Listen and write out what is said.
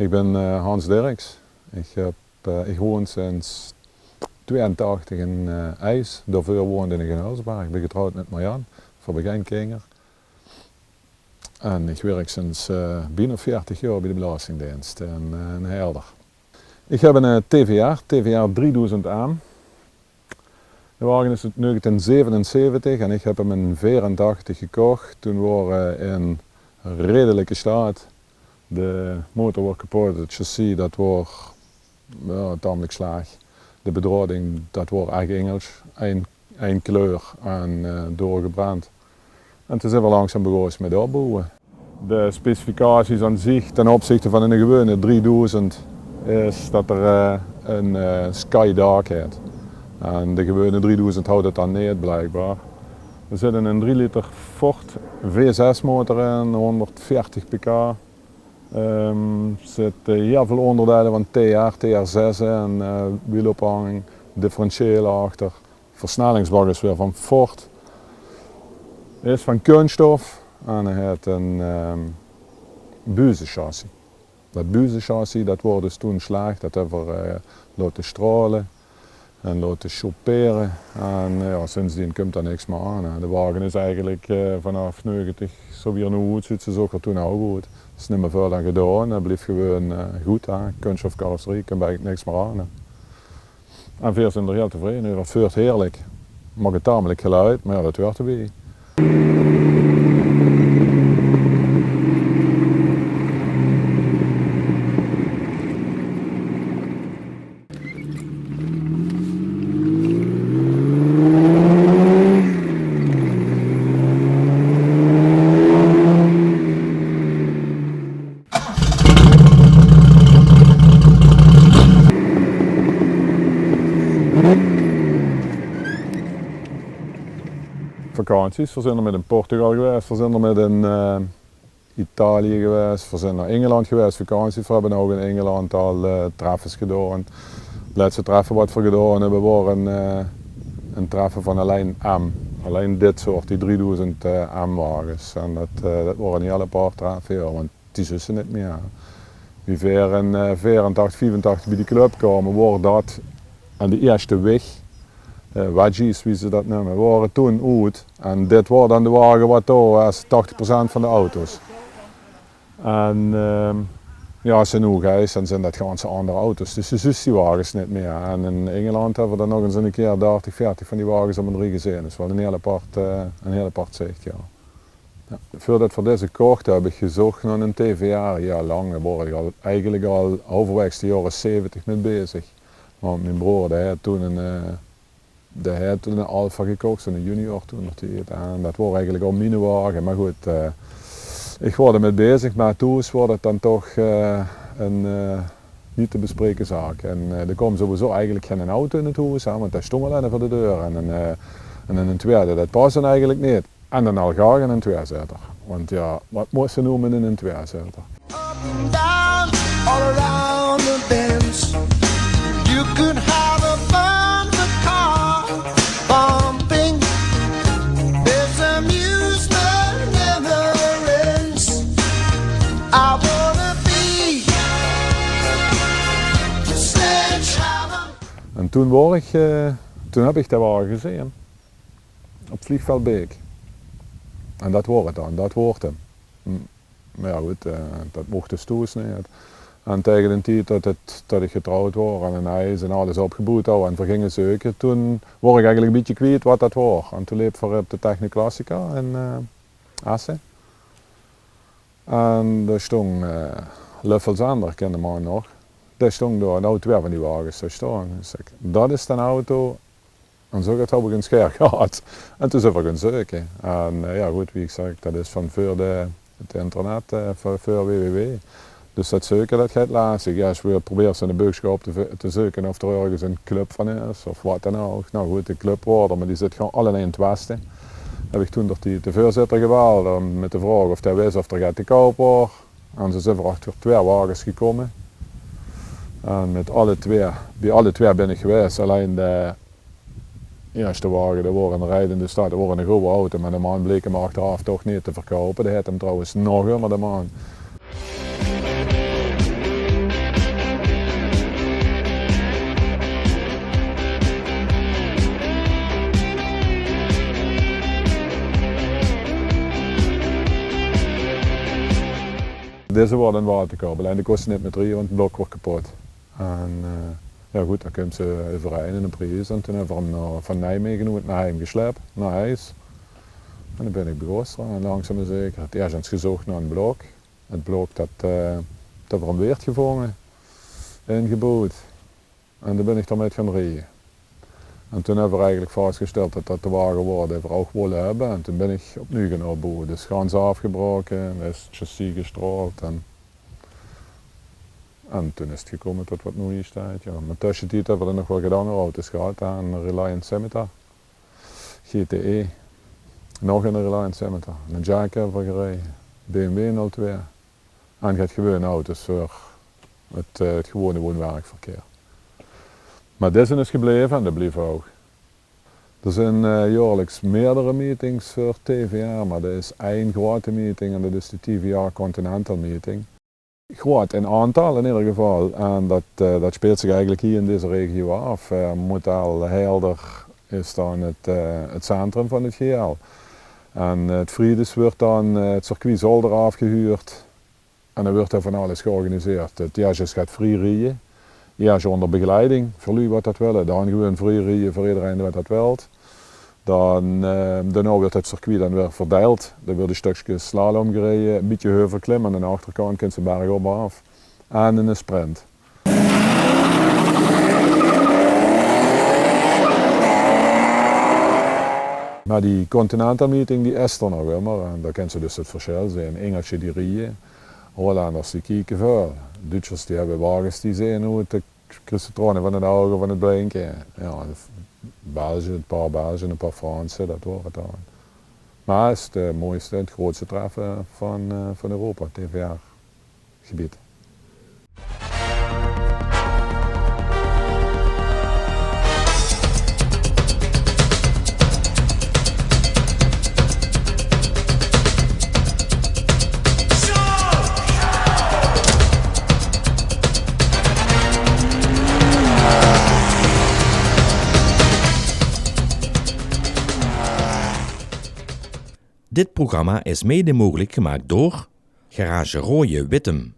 Ik ben Hans Dirks. Ik woon sinds 82 in IJs. Daarvoor woonde ik in Hulsberg. Ik ben getrouwd met Marjan, voor beginkinder. En ik werk sinds bijna 40 jaar bij de Belastingdienst in Helder. Ik heb een TVR 3000 AM. De wagen is uit 1977 en ik heb hem in 84 gekocht. Toen waren in redelijke staat. De motor was kapot, het chassis dat was tamelijk slaag. De bedrading dat was echt Engels, één kleur en doorgebrand. En toen zijn we langzaam begonnen met opbouwen. De specificaties aan zich ten opzichte van een gewone 3000 is dat er een Skydark heeft. En de gewone 3000 houdt het dan niet blijkbaar. Er zit een 3 liter Ford V6 motor in, 140 pk. Er zitten heel veel onderdelen van TR6 en wielophanging, differentiële achter. Versnellingsbak is weer van Ford. Hij is van kunststof en hij heeft een buizenchassis. Dat buizenchassis dat wordt dus toen slaag, dat hebben we laten stralen en laten choperen. En ja, sindsdien komt er niks meer aan. De wagen is eigenlijk vanaf 90 zo weer nu goed, ziet ze zo toen ook goed. Het is niet meer veel aan gedaan, het blijft gewoon goed. Kunststof carrosserie, komt eigenlijk niks meer aan. En veel zijn er heel tevreden, het vuurt heerlijk. Mag het tamelijk geluid, maar ja, dat hoort erbij. Vakanties, we zijn er met in Portugal geweest, we zijn er met in Italië geweest, we zijn naar Engeland geweest, vakanties. We hebben ook in Engeland al treffes gedaan. Het laatste treffen wat we gedaan hebben waren een treffen van alleen M. Alleen dit soort, die 3000 M-wagens. En dat waren een hele paar treffen, ja, want die zussen niet meer. Wie weer in 84, 85 bij die club kwamen, wordt dat aan de eerste weg. Wedgies, wie ze dat noemen, waren toen uit. En dit was dan de wagen wat daar was, 80% van de auto's. En ja, als ze nu gaan, dan zijn dat gewoon andere auto's. Dus ze zien die wagens niet meer. En in Engeland hebben we dan nog eens een keer 30, 40 van die wagens op een drie gezien. Dus wel een heel apart zicht, ja. Ja. Voordat we deze kocht heb ik gezocht naar een TVR, ja lang. Daar word ik eigenlijk al overwegs de jaren 70 mee bezig. Want mijn broer die had toen een Alfa gekocht, zo'n junior toen nog die. En dat was eigenlijk al mijn wagen, maar goed. Ik word ermee bezig, maar toen wordt het dan toch een niet te bespreken zaak. En er komt sowieso eigenlijk geen auto in het huis, want dat stond alleen voor de deur. En een tweede, dat past dan eigenlijk niet. En dan al graag een tweezitter. Want ja, wat moet ze noemen in een tweezitter? Up and down, all around the bends. You could have a fun car bumping. There's amusement never ends. I wanna be the sledgehammer. En toen heb ik dat wagen gezien. Op Vliegveld Beek. En dat wordt het dan, dat wordt hem. Maar ja goed, dat mocht de stoes niet. En tegen de tijd dat ik getrouwd was en een huis en alles opgebouwd had en we gingen zoeken, toen word ik eigenlijk een beetje kwijt wat dat was. En toen liep ik op de Technic Classica in Assen. En daar stond Luffelzander, kende man nog. Daar stond daar een auto van die wagens te staan. Dus ik, dat is een auto. En zo heb ik een scher gehad. En toen zijn we gaan zoeken. En ja goed, wie ik zeg, dat is van voor het internet, voor www. Dus dat zoeken, dat gaat lastig. Ja, als we proberen in de boodschap te zoeken of er ergens een club van is of wat dan ook. Nou goed, de club worden, maar die zit gewoon alleen in het westen. Heb ik toen door de voorzitter gebeld met de vraag of hij wist of er gaat te koop wordt. En ze zijn achter 2 wagens gekomen. En bij alle twee ben ik geweest. Alleen de eerste wagen, dat was een rijdende stad, dat was een goede auto, maar de man bleek hem achteraf toch niet te verkopen. Die had hem trouwens nog onder de man. Deze wordt een waterkabel en die kost niet met 3, want het blok wordt kapot. En ja goed, dan komt ze overeen in een prijs en toen hebben we hem van Nijmegen naar Heim geslept, naar huis. En dan ben ik begonnen en langzaam maar zeker. Het eerst eens gezocht naar een blok. Het blok dat we hem weer gevonden, ingebouwd. En dan ben ik daarmee gaan rijden. En toen hebben we eigenlijk vastgesteld dat dat de wagen wordt die we ook willen hebben. En toen ben ik opnieuw gaan opbouwen. Dus gans afgebroken, is het chassis gestraald. En toen is het gekomen tot wat nu hier staat. Ja. Maar tussentijd hebben we er nog wel gedaan auto's gehad. Een Reliant Scimitar, GTE. Nog een Reliant Scimitar. Een Jack hebben we gereden. BMW 02. En gaat gewone auto's voor het gewone woon-werkverkeer. Maar deze is gebleven en dat blijft ook. Er zijn jaarlijks meerdere meetings voor TVA, maar er is één grote meeting en dat is de TVA Continental Meeting. Groot in aantal in ieder geval en dat speelt zich eigenlijk hier in deze regio af. Motel Helder is dan het centrum van het GL. En het Friedes wordt dan het circuit Zolder afgehuurd en dan wordt er van alles georganiseerd. Het Jages gaat vrij rijden. Eerst onder begeleiding, voor wie wat dat willen. Dan gewoon vrij rijden voor iedereen wat dat wilt. Daarna wordt het circuit dan weer verdeeld. Dan worden stukjes slalom gereden, een beetje heuvelklim en aan de achterkant kunt ze berg op af. En een sprint. Maar die Continental Meeting die is er nog immer en daar kan ze dus het verschil zijn. Engeltje die rijden, Hollanders die kijken veel. Duitsers die hebben wagens die zien hoe de crucitronen van de ogen van het blinken. Ja, België, een paar Belgen, een paar Fransen, dat wordt het dan. Maar het is het mooiste, het grootste treffen van Europa, TVA-gebied. Dit programma is mede mogelijk gemaakt door Garage Rooie Wittem.